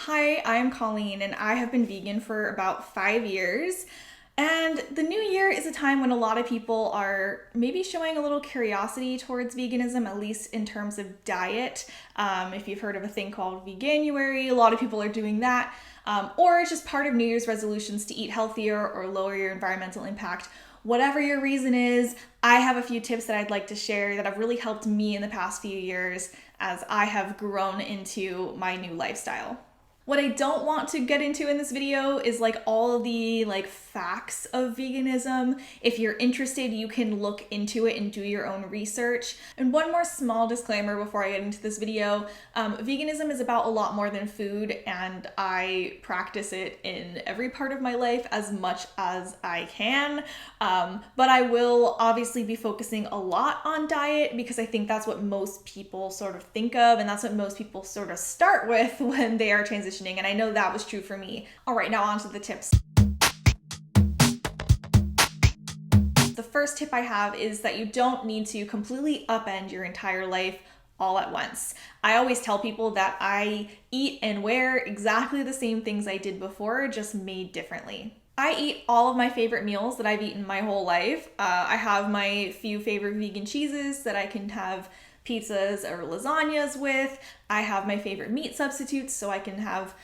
Hi, I'm Colleen and I have been vegan for about 5 years. And the new year is a time when a lot of people are maybe showing a little curiosity towards veganism, at least in terms of diet. If you've heard of a thing called Veganuary, a lot of people are doing that. Or it's just part of New Year's resolutions to eat healthier or lower your environmental impact. Whatever your reason is, I have a few tips that I'd like to share that have really helped me in the past few years as I have grown into my new lifestyle. What I don't want to get into in this video is all the facts of veganism. If you're interested, you can look into it and do your own research. And one more small disclaimer before I get into this video. Veganism is about a lot more than food, and I practice it in every part of my life as much as I can. But I will obviously be focusing a lot on diet because I think that's what most people sort of think of, and that's what most people sort of start with when they are transitioning. And I know that was true for me. All right, now on to the tips. The first tip I have is that you don't need to completely upend your entire life all at once. I always tell people that I eat and wear exactly the same things I did before, just made differently. I eat all of my favorite meals that I've eaten my whole life. I have my few favorite vegan cheeses that I can have pizzas or lasagnas with. I have my favorite meat substitutes, so I can have,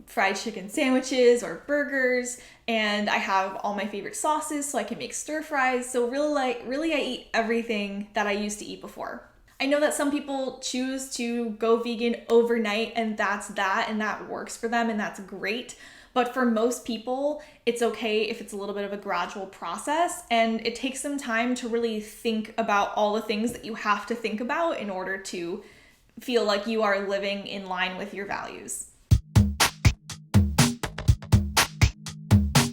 fried chicken sandwiches or burgers. And I have all my favorite sauces, so I can make stir fries. So really I eat everything that I used to eat before. I know that some people choose to go vegan overnight, and that's that, and that works for them, and that's great. But for most people, it's okay if it's a little bit of a gradual process, and it takes some time to really think about all the things that you have to think about in order to feel like you are living in line with your values.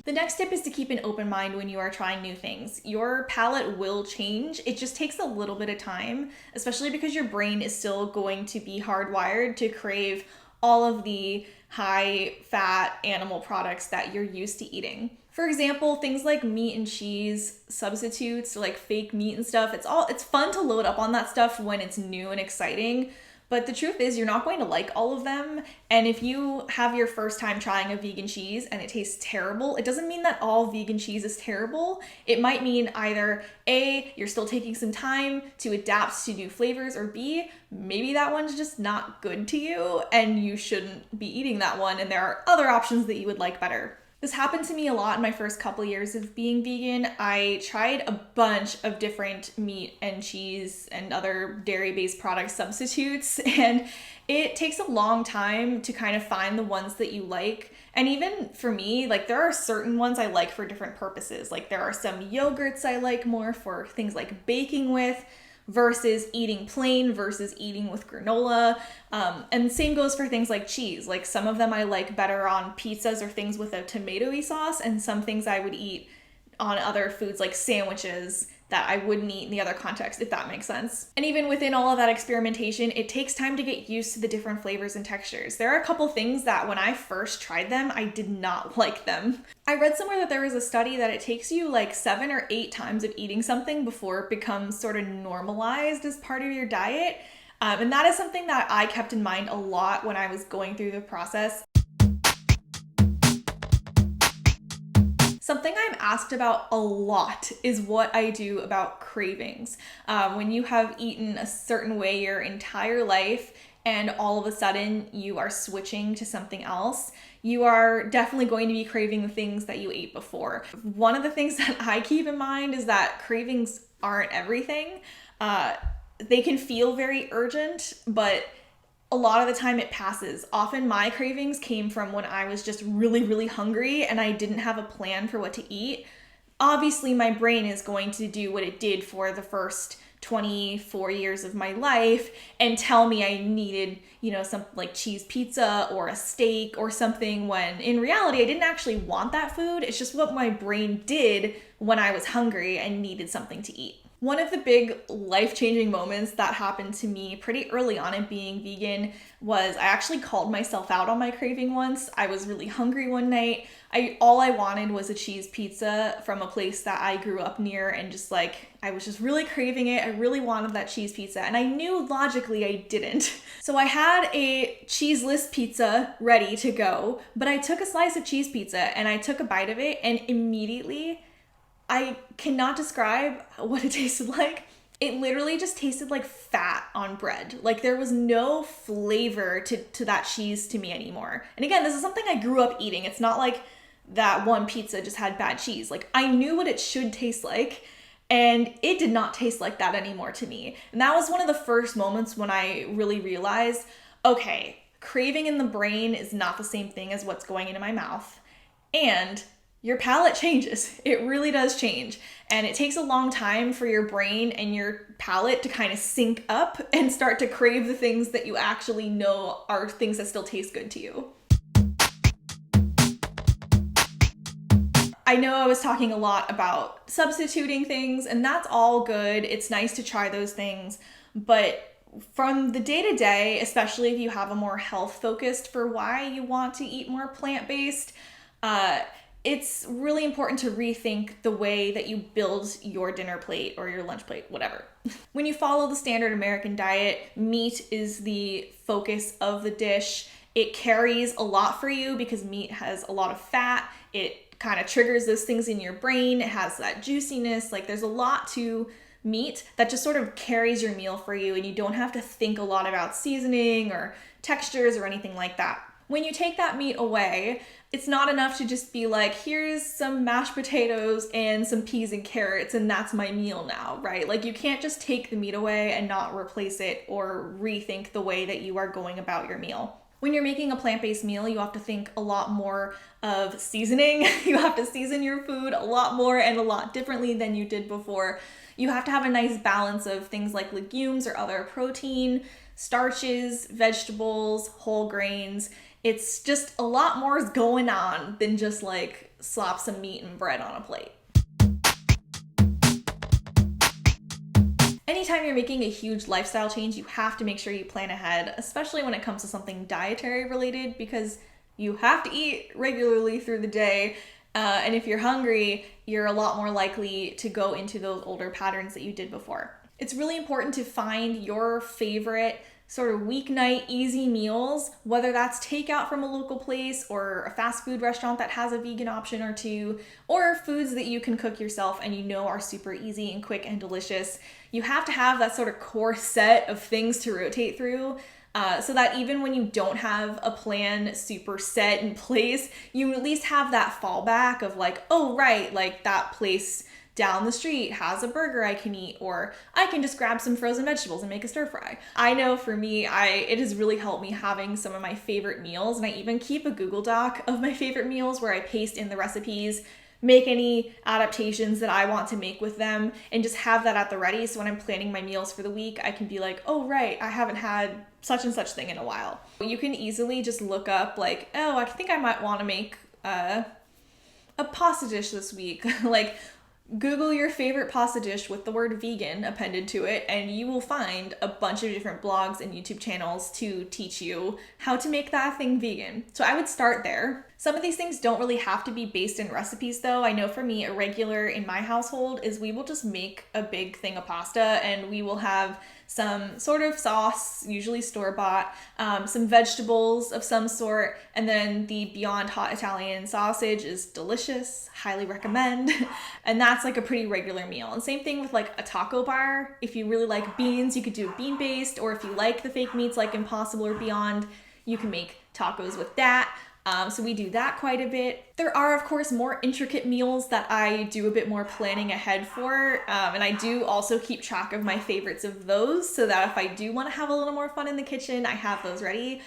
The next tip is to keep an open mind when you are trying new things. Your palate will change. It just takes a little bit of time, especially because your brain is still going to be hardwired to crave all of the high fat animal products that you're used to eating. For example, things like meat and cheese substitutes, like fake meat and stuff, it's fun to load up on that stuff when it's new and exciting. But the truth is, you're not going to like all of them. And if you have your first time trying a vegan cheese and it tastes terrible, it doesn't mean that all vegan cheese is terrible. It might mean either A, you're still taking some time to adapt to new flavors, or B, maybe that one's just not good to you and you shouldn't be eating that one, and there are other options that you would like better. This happened to me a lot in my first couple years of being vegan. I tried a bunch of different meat and cheese and other dairy-based product substitutes, and it takes a long time to kind of find the ones that you like. And even for me, there are certain ones I like for different purposes. There are some yogurts I like more for things like baking with, versus eating plain versus eating with granola. And same goes for things like cheese. Some of them I like better on pizzas or things with a tomatoey sauce, and some things I would eat on other foods like sandwiches that I wouldn't eat in the other context, if that makes sense. And even within all of that experimentation, it takes time to get used to the different flavors and textures. There are a couple things that when I first tried them, I did not like them. I read somewhere that there was a study that it takes you 7 or 8 times of eating something before it becomes sort of normalized as part of your diet. And that is something that I kept in mind a lot when I was going through the process. Something I'm asked about a lot is what I do about cravings. When you have eaten a certain way your entire life and all of a sudden you are switching to something else, you are definitely going to be craving the things that you ate before. One of the things that I keep in mind is that cravings aren't everything. They can feel very urgent, but a lot of the time it passes. Often my cravings came from when I was just really, really hungry and I didn't have a plan for what to eat. Obviously, my brain is going to do what it did for the first 24 years of my life and tell me I needed, something like cheese pizza or a steak or something, when in reality, I didn't actually want that food. It's just what my brain did when I was hungry and needed something to eat. One of the big life-changing moments that happened to me pretty early on in being vegan was I actually called myself out on my craving once. I was really hungry one night. All I wanted was a cheese pizza from a place that I grew up near, and just like, I was just really craving it. I really wanted that cheese pizza, and I knew logically I didn't. So I had a cheeseless pizza ready to go, but I took a slice of cheese pizza and I took a bite of it, and immediately I cannot describe what it tasted like. It literally just tasted like fat on bread. Like there was no flavor to that cheese to me anymore. And again, this is something I grew up eating. It's not like that one pizza just had bad cheese. Like I knew what it should taste like, and it did not taste like that anymore to me. And that was one of the first moments when I really realized, okay, craving in the brain is not the same thing as what's going into my mouth. And your palate changes. It really does change. And it takes a long time for your brain and your palate to kind of sync up and start to crave the things that you actually know are things that still taste good to you. I know I was talking a lot about substituting things, and that's all good. It's nice to try those things. But from the day-to-day, especially if you have a more health-focused for why you want to eat more plant-based, it's really important to rethink the way that you build your dinner plate or your lunch plate, whatever. When you follow the standard American diet, meat is the focus of the dish. It carries a lot for you because meat has a lot of fat. It kind of triggers those things in your brain. It has that juiciness. Like there's a lot to meat that just sort of carries your meal for you, and you don't have to think a lot about seasoning or textures or anything like that. When you take that meat away, it's not enough to just be like, here's some mashed potatoes and some peas and carrots, and that's my meal now, right? Like you can't just take the meat away and not replace it or rethink the way that you are going about your meal. When you're making a plant-based meal, you have to think a lot more of seasoning. You have to season your food a lot more and a lot differently than you did before. You have to have a nice balance of things like legumes or other protein, starches, vegetables, whole grains. It's just a lot more is going on than just like slop some meat and bread on a plate. Anytime you're making a huge lifestyle change, you have to make sure you plan ahead, especially when it comes to something dietary related, because you have to eat regularly through the day. And if you're hungry, you're a lot more likely to go into those older patterns that you did before. It's really important to find your favorite sort of weeknight easy meals, whether that's takeout from a local place or a fast food restaurant that has a vegan option or two, or foods that you can cook yourself and you know are super easy and quick and delicious. You have to have that sort of core set of things to rotate through, so that even when you don't have a plan super set in place, you at least have that fallback of like, oh right, like that place down the street has a burger I can eat, or I can just grab some frozen vegetables and make a stir fry. I know for me, it has really helped me having some of my favorite meals, and I even keep a Google Doc of my favorite meals where I paste in the recipes, make any adaptations that I want to make with them, and just have that at the ready. So when I'm planning my meals for the week, I can be like, oh right, I haven't had such and such thing in a while. You can easily just look up like, oh, I think I might want to make a pasta dish this week. Like, Google your favorite pasta dish with the word vegan appended to it, and you will find a bunch of different blogs and YouTube channels to teach you how to make that thing vegan. So I would start there. Some of these things don't really have to be based in recipes though. I know for me, a regular in my household is we will just make a big thing of pasta, and we will have some sort of sauce, usually store-bought, some vegetables of some sort, and then the Beyond Hot Italian sausage is delicious, highly recommend. And that's like a pretty regular meal. And same thing with like a taco bar. If you really like beans, you could do bean-based, or if you like the fake meats like Impossible or Beyond, you can make tacos with that. So we do that quite a bit. There are, of course, more intricate meals that I do a bit more planning ahead for. And I do also keep track of my favorites of those, so that if I do want to have a little more fun in the kitchen, I have those ready.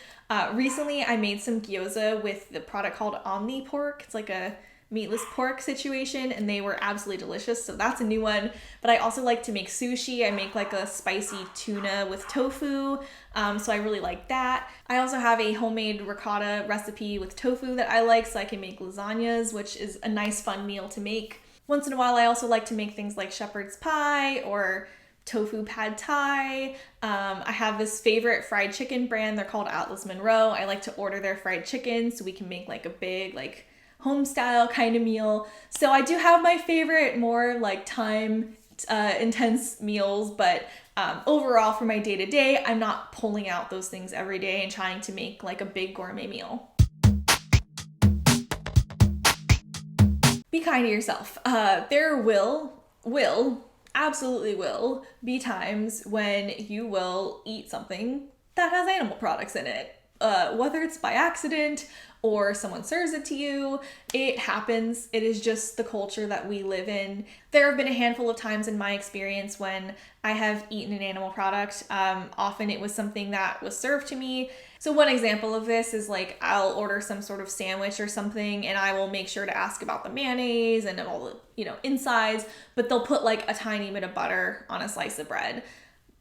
Recently, I made some gyoza with the product called Omni Pork. It's like a meatless pork situation, and they were absolutely delicious, so that's a new one. But I also like to make sushi. I make like a spicy tuna with tofu, so I really like that. I also have a homemade ricotta recipe with tofu that I like, so I can make lasagnas, which is a nice fun meal to make. Once in a while, I also like to make things like shepherd's pie or tofu pad thai. I have this favorite fried chicken brand. They're called Atlas Monroe. I like to order their fried chicken so we can make like a big like home style kind of meal. So I do have my favorite more like time intense meals, but overall for my day to day, I'm not pulling out those things every day and trying to make like a big gourmet meal. Be kind to yourself. There absolutely will be times when you will eat something that has animal products in it. Whether it's by accident or someone serves it to you, it happens. It is just the culture that we live in. There have been a handful of times in my experience when I have eaten an animal product. Often it was something that was served to me. So one example of this is like I'll order some sort of sandwich or something and I will make sure to ask about the mayonnaise and all the, insides, but they'll put like a tiny bit of butter on a slice of bread.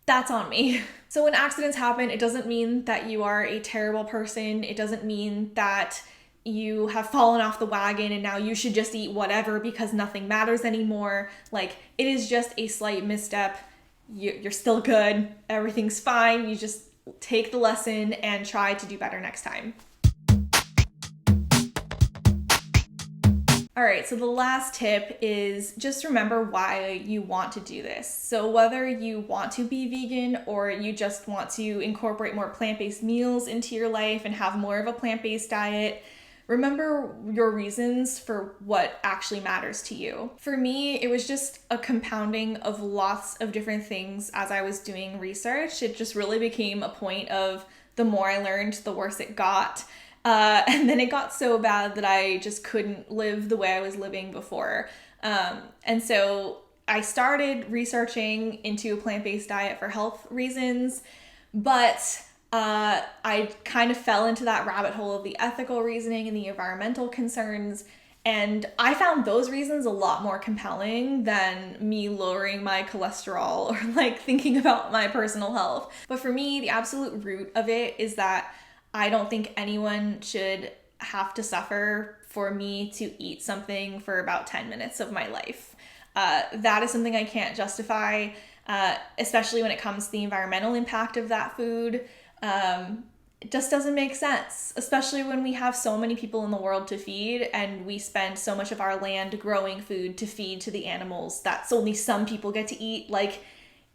That's on me. So when accidents happen, it doesn't mean that you are a terrible person. It doesn't mean that you have fallen off the wagon and now you should just eat whatever because nothing matters anymore. Like, it is just a slight misstep. You're still good. Everything's fine. You just take the lesson and try to do better next time. All right, so the last tip is just remember why you want to do this. So whether you want to be vegan or you just want to incorporate more plant-based meals into your life and have more of a plant-based diet, remember your reasons for what actually matters to you. For me, it was just a compounding of lots of different things as I was doing research. It just really became a point of the more I learned, the worse it got. And then it got so bad that I just couldn't live the way I was living before. And so I started researching into a plant-based diet for health reasons, but I kind of fell into that rabbit hole of the ethical reasoning and the environmental concerns. And I found those reasons a lot more compelling than me lowering my cholesterol or like thinking about my personal health. But for me, the absolute root of it is that I don't think anyone should have to suffer for me to eat something for about 10 minutes of my life. That is something I can't justify, especially when it comes to the environmental impact of that food. It just doesn't make sense, especially when we have so many people in the world to feed and we spend so much of our land growing food to feed to the animals that only some people get to eat. Like,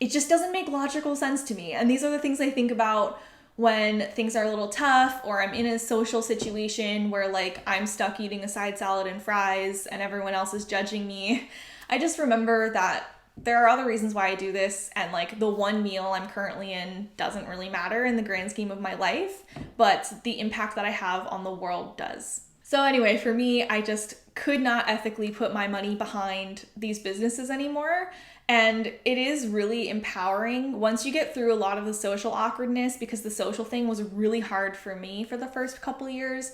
it just doesn't make logical sense to me. And these are the things I think about when things are a little tough or I'm in a social situation where like I'm stuck eating a side salad and fries and everyone else is judging me. I just remember that there are other reasons why I do this, and like the one meal I'm currently in doesn't really matter in the grand scheme of my life, but the impact that I have on the world does. So anyway, for me, I just could not ethically put my money behind these businesses anymore. And it is really empowering once you get through a lot of the social awkwardness, because the social thing was really hard for me for the first couple of years.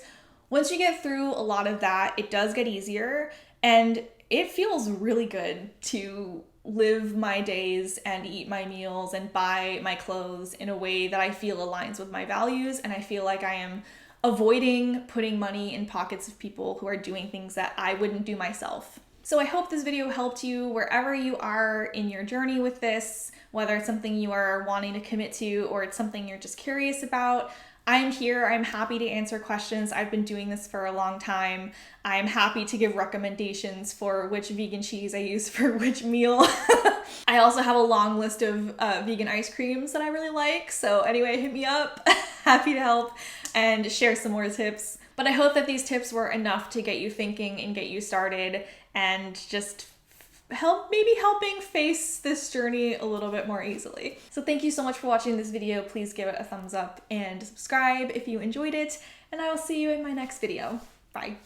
Once you get through a lot of that, it does get easier and it feels really good to live my days and eat my meals and buy my clothes in a way that I feel aligns with my values, and I feel like I am avoiding putting money in pockets of people who are doing things that I wouldn't do myself. So I hope this video helped you wherever you are in your journey with this, whether it's something you are wanting to commit to or it's something you're just curious about. I'm here. I'm happy to answer questions. I've been doing this for a long time. I'm happy to give recommendations for which vegan cheese I use for which meal. I also have a long list of vegan ice creams that I really like. So anyway, hit me up. Happy to help and share some more tips. But I hope that these tips were enough to get you thinking and get you started and just helping face this journey a little bit more easily. So thank you so much for watching this video. Please give it a thumbs up and subscribe if you enjoyed it, and I will see you in my next video. Bye.